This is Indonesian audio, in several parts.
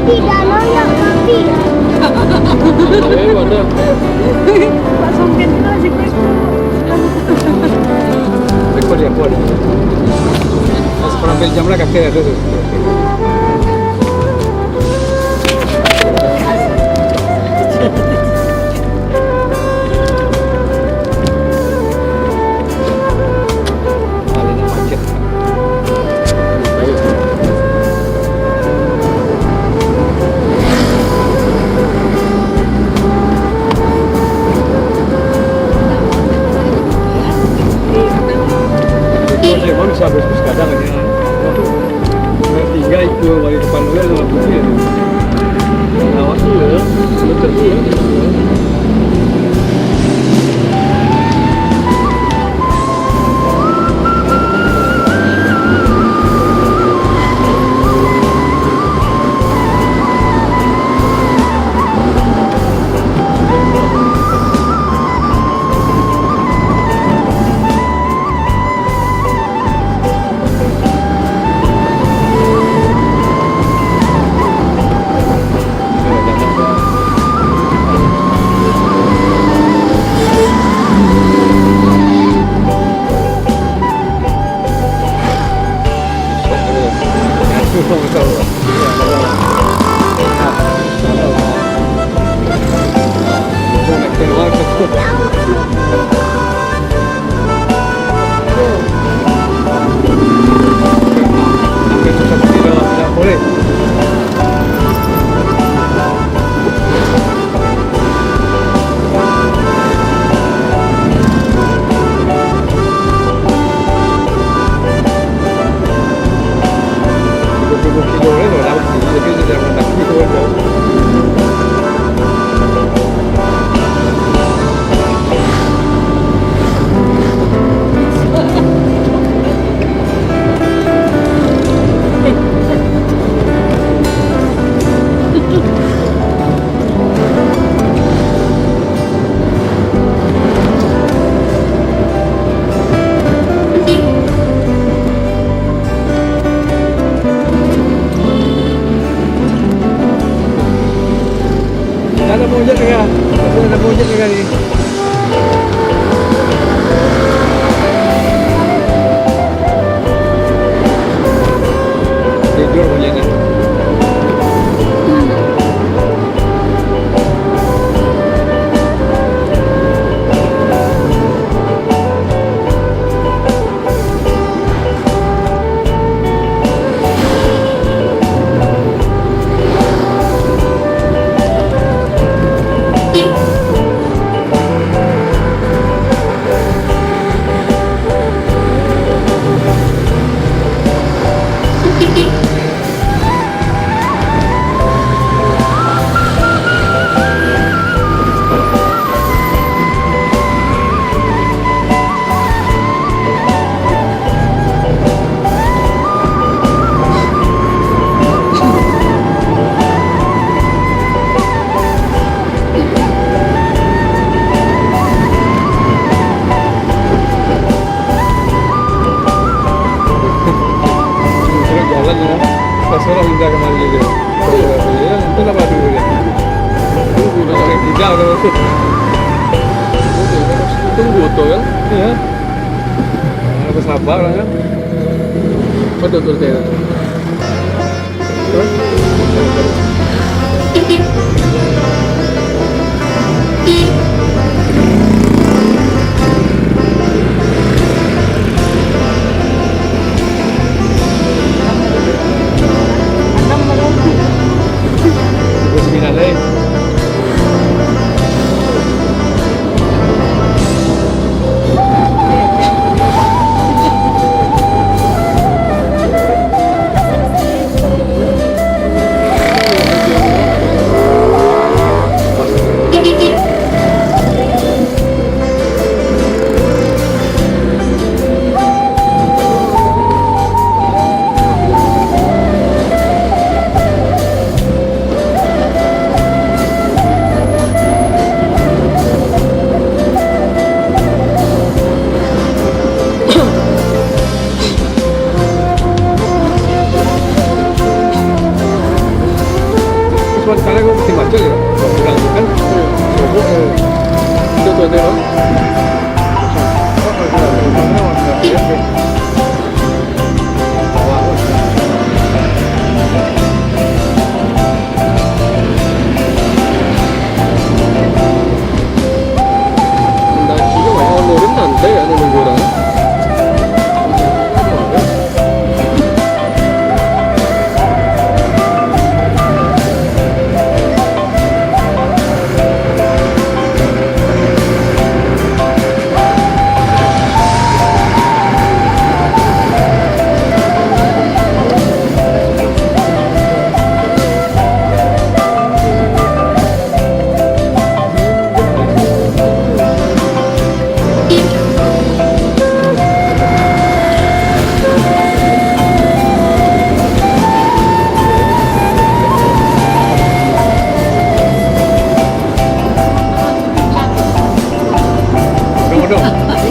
di danau yang mati. Waduh. Pak Songken itu lagi Record ya, record. Mas pernah ambil jam lah kakek ada tu. Alinya macet. Memang bisa habis kadang ya. Tiga itu wali depan dulu sama putih. Awak dulu, betul dulu. Ada monyet juga. Ada monyet juga ni. Tidur monyetnya. Pasal hingga kemari dia. Ya, itu lah batu dia. Tunggu dah sampai tiga kalau tu. Tunggu tu kan? Ya. Harus sabar lah kan. Betul dia. kalau sekarang aku mesti macet ya. Pulang kan. Sobok itu tu dia.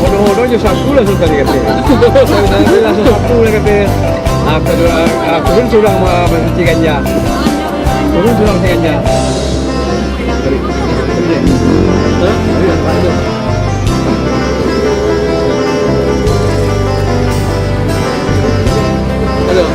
Bodoh-bodohnya satu lah Sultan dia kata. Dia langsung satu lah kata. Turun surang Encik Ganja. Turun surang Encik Ganja. Halo,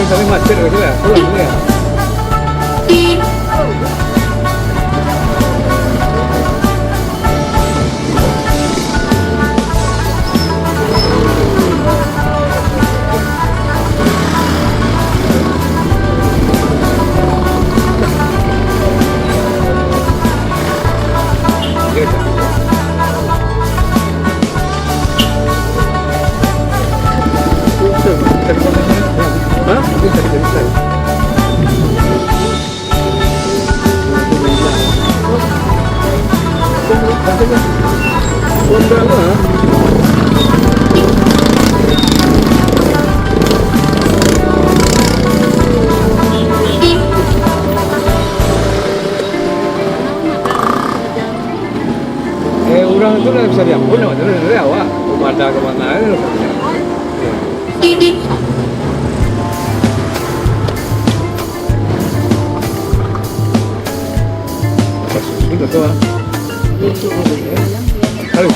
Kami macet ke sini? Pulang ni. Honda lah. Orang itu udah bisa diampun, dari awak kemana kemana itu. Sudah tua. Sorry.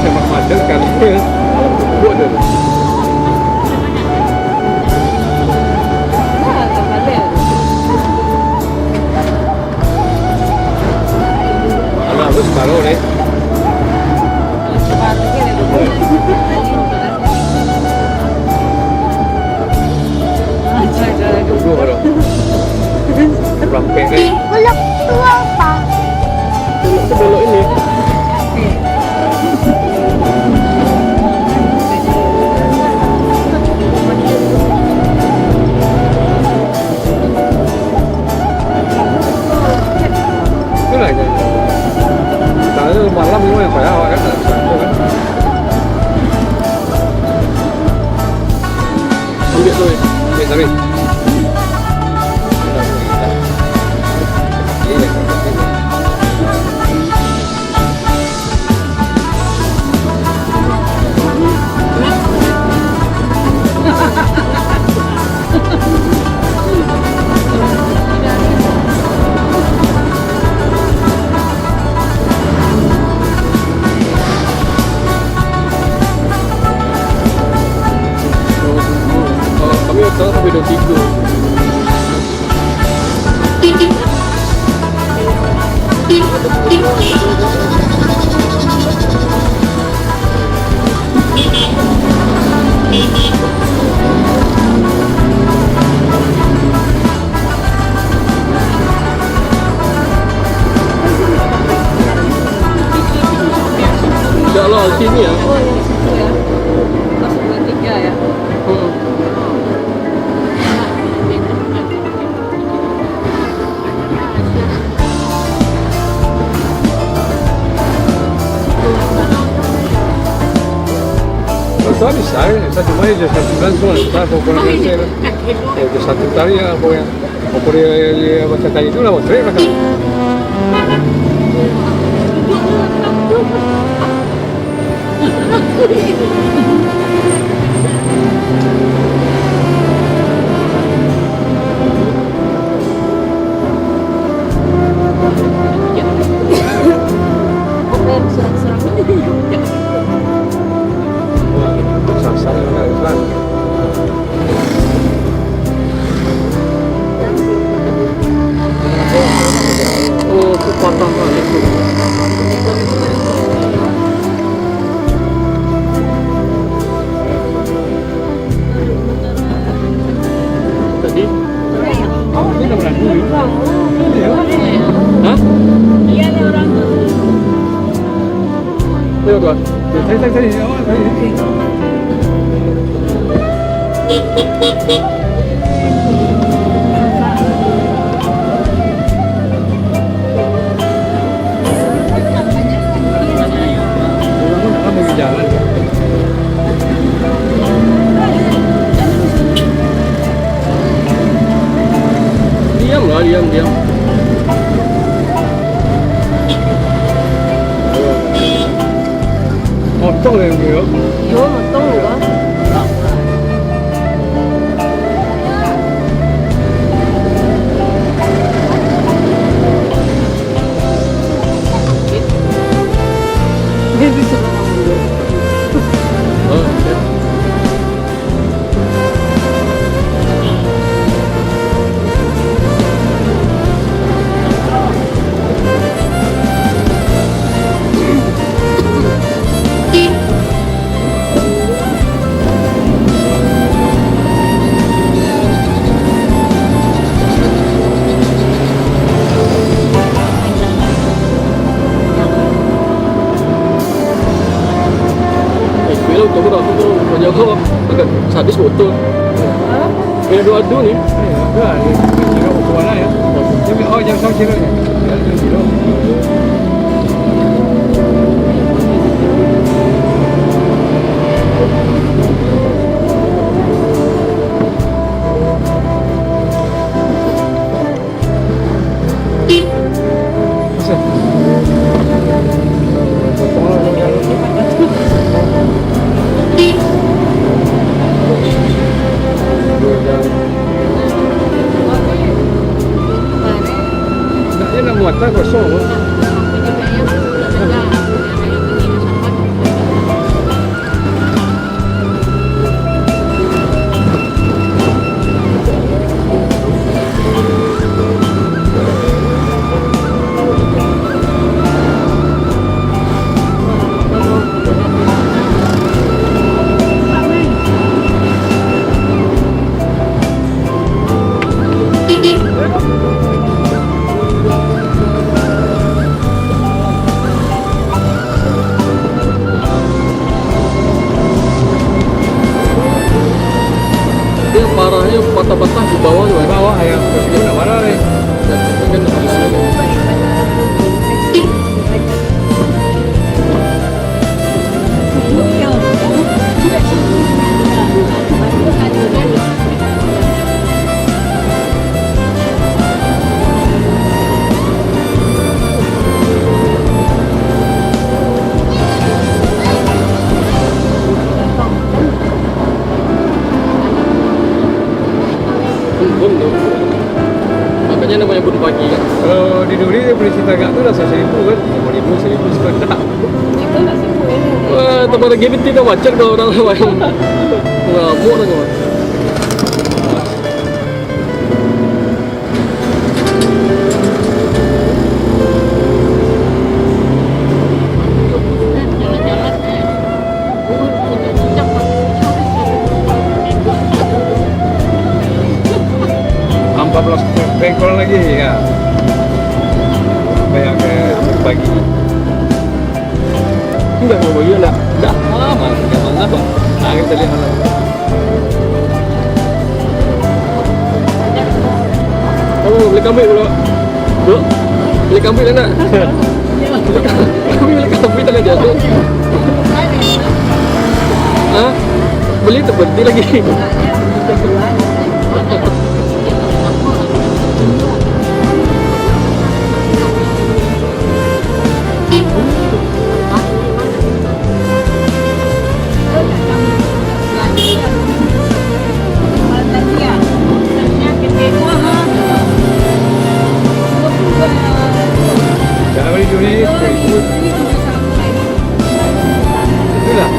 Semak macet kan, buat deh. Terus baru nih. Dulu baru. Ramping nih. Belok tua apa? Sebelum ini. Itulah aja. Itu malam lu yang kayak awak kan satu kan. Ambil tu, ambil tarik. Kami udah tidur. Enggak loh, sini ya. Oh, yang situ ya. Kelas 23 ya. Está bisa, satu main je satu bulan semua, kita kurang hasil. Ya satu tari ya, pokoknya. Pokoknya baca tadi itu lah, baterai lah kan. Sasar kan, Islam. Oh, kepotong banget. Tadi? Oh, ini udah pernah dulu. Hah? Iya, ada orang tuh. Ayo tuan. Tadi. Oh, tadi. Kamu jalan. Diam lah, diam. Motong yang dia. Yo, motong loh. Dia bisa ngomong. Oh, ya. Oh, agak sadis betul. Punya dua adu nih. Iya, udah, ini kilo ke mana ya? Oh, jam 6 kilo ya? Ya, 2 kilo. Bisa? Potong lah, dong, jalan. Nah, ini nak muatan kosong. Loh. Dia parahnya patah-patah di bawah tuh. Bawah ya, terus ini nak mana nih? Dan itu kan di sini. Bun tuh. Makanya namanya bun pagi kan. Kalau di Duri dia beli citagak tuh dah 1.000 kan? 5.000, 1.000 sekotak. Itu nasi kuning. Wah, tempat lagi tidak macet kalau orang lain. Ngamuk lah kawan. Empat belas bengkol lagi ya. Bayar ke pagi. Enggak mau bagi enggak. Dah lama, jangan apa. Nah, kita lihat lah. Kamu beli kambing dulu. Bro, beli kambing enak. Kami beli kambing tadi jatuh. Hah? Beli itu berhenti lagi. Jangan beli Duri, itulah.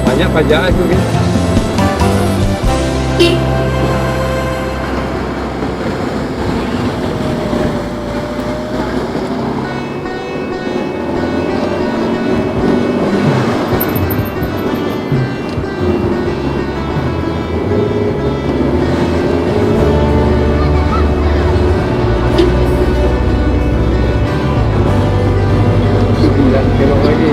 Banyak pajak itu kan. Kilo lagi.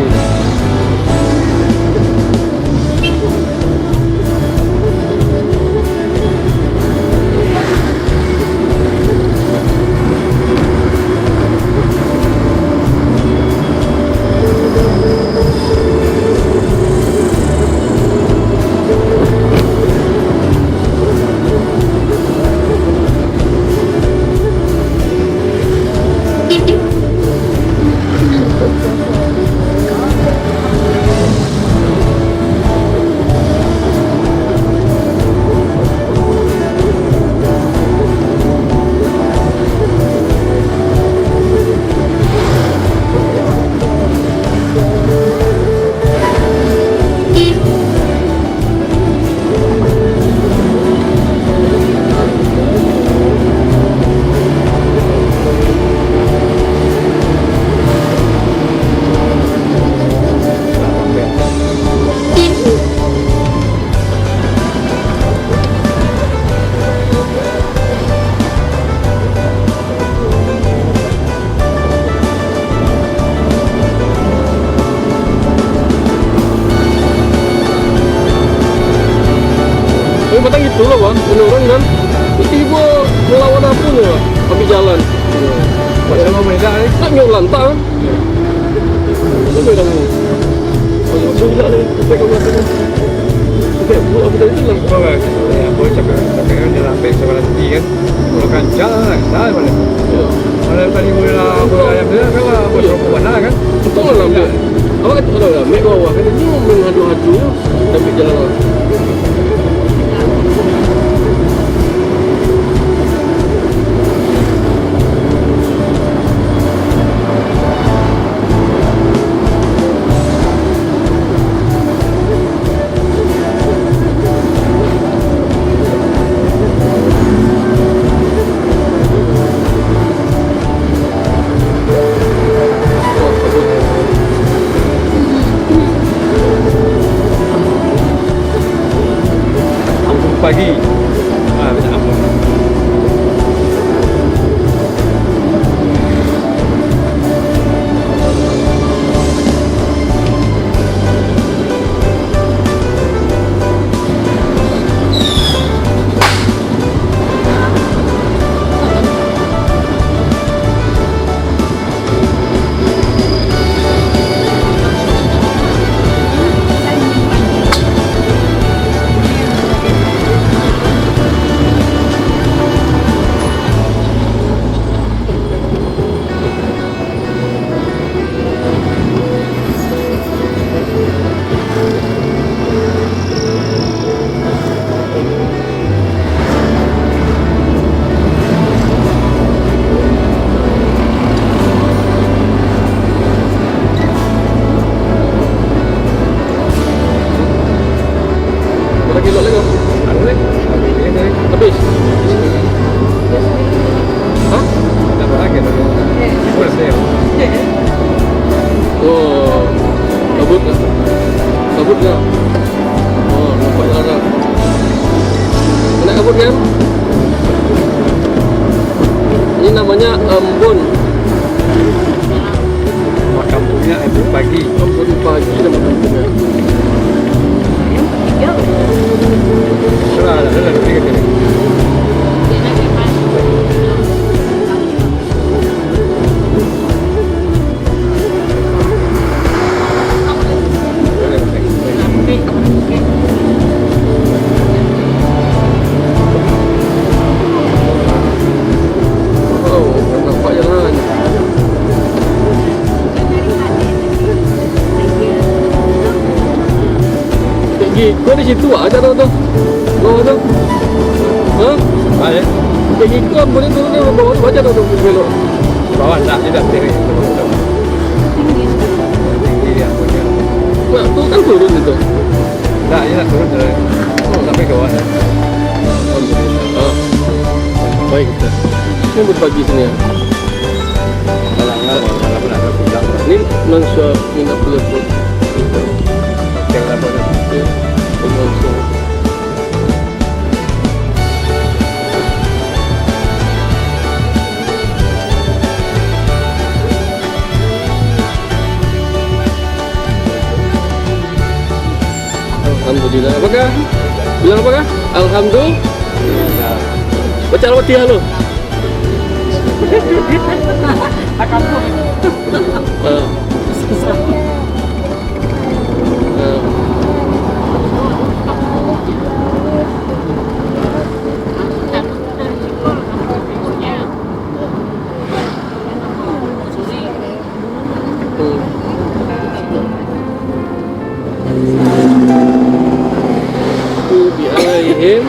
kadang-kadang gitu loh bang, ada orang kan tiba-tiba melawan aku nih bang, habis jalan. Masa mau beda ni. Tak nyok lantak kan? Itu beda ni. Oh, masuk gila ni. Kita kau mati kan? Kita buat apa tadi lah. Kau kan, aku cakap kan dia lambat sebelah tinggi kan. Kalau kan jalan, dah mana. Ya. Kalau tadi mula aku ayam dia kan aku suruh mana kan. Betul lah lambat. Apa kata orang lah? Mek bawah kan ni menghadu-hadu ya. Sambil jalan lah. Pagi. Minta ampun. Berapa kilo lagi? Ada ni. Ini Habis? Hah? tak apa lagi tu. Boleh saya. Oh, kabut tak? Kabut tak? Oh, nampak jalan. Kena kabut kan? Ini namanya embun. Makan punya itu pagi. Embun pagi nama kampungnya. Sudah ada lebih ke sini. Oh, nampak jalan. Pergi, kau di situ aja tu tu. Bawah tu. Hah? Baik. Pergi kau boleh turun di bawah tu aja tu tu belok. Bawah tak tidak tinggi. Tinggi yang punya. Mak tu kan turun itu. Tak, ia nak turun terus. Sampai ke bawah. Alhamdulillah. Baik kita. Ini berbagi sini ya. Kalau pun ada pulang. Ini non-swab minta boleh pun. Yang apa nak? Ya, non-swab. Alhamdulillah. Apakah? Bilang apakah? Alhamdulillah. Baca Al-Fatihah lu. Bi'alaihim